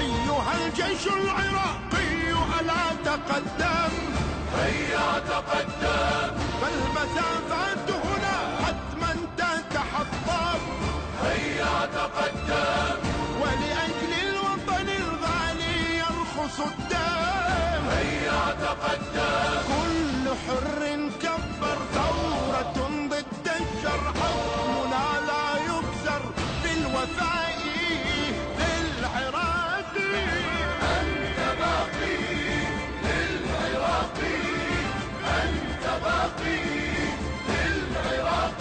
أيها الجيش العراقي ألا تقدم، هيا تقدم، فالمسافات هنا حتما تتحطم. هيا تقدم، ولأجل الوطن الغالي يرخص الدم. هيا تقدم، كل حر كبر ثورة ضد الشر، حكمنا لا يكسر بالوفاء للعراق. أنت باقي للعراق، أنت باقي للعراق.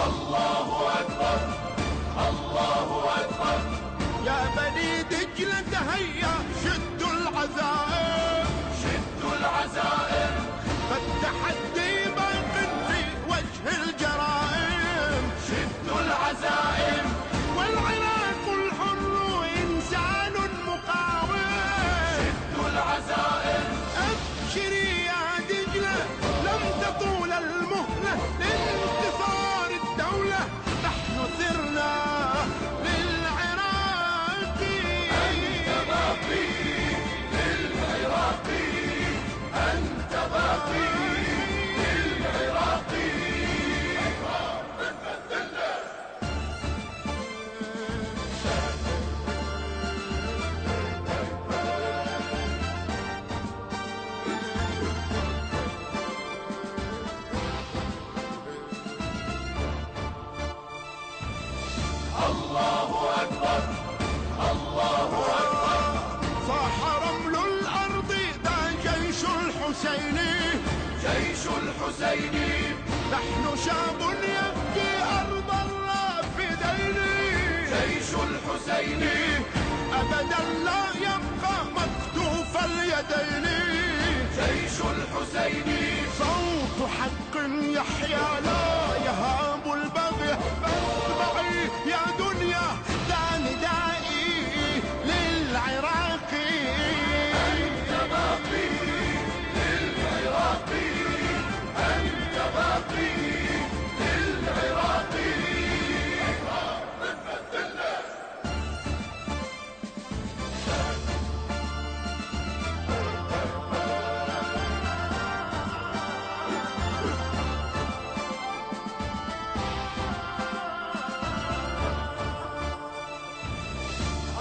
الله أكبر، الله أكبر. يا بني دجلة هيا شدوا العزائم، شدوا العزائم، فالتحدي باق في وجه الجرائم. شدوا العزائم، والعراق الحر إنسان مقاوم. شدوا العزائم، أبشري يا دجلة لم تطول المهلة لانتصار الدولة، نحن سرنا للعراق. أنت باقي للعراق، أنت باقي للعراق. الله أكبر، الله أكبر. صاح رمل الأرض ذا جيش الحسين، جيش الحسين، نحن شعب يبكي أرض الرافدين. جيش الحسين، أبدا لا يبقى مكتوف اليدين. جيش الحسين، صوت حق يحيا لا يهاب البغي، فاسمعي يا دنيا ذا ندائي للعراق. أنت باقي للعراق، أنت باقي للعراق.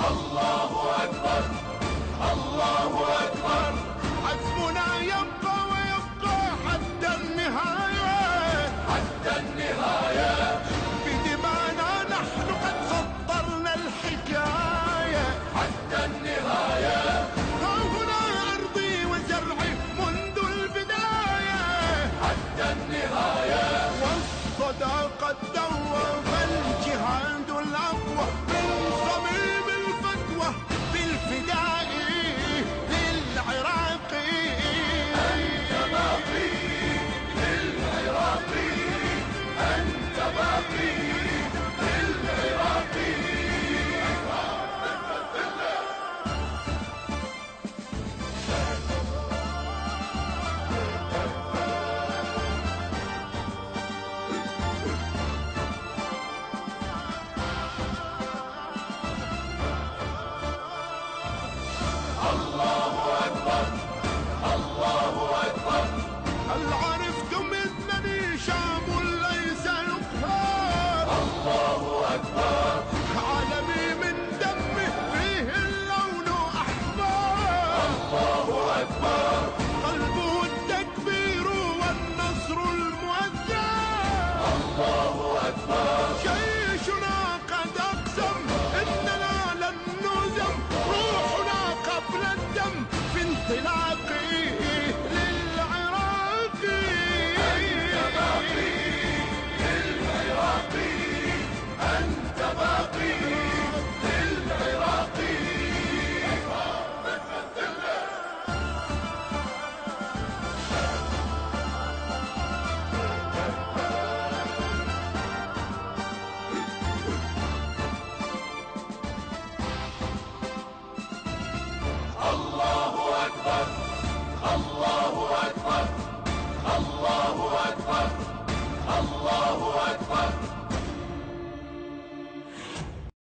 الله أكبر، الله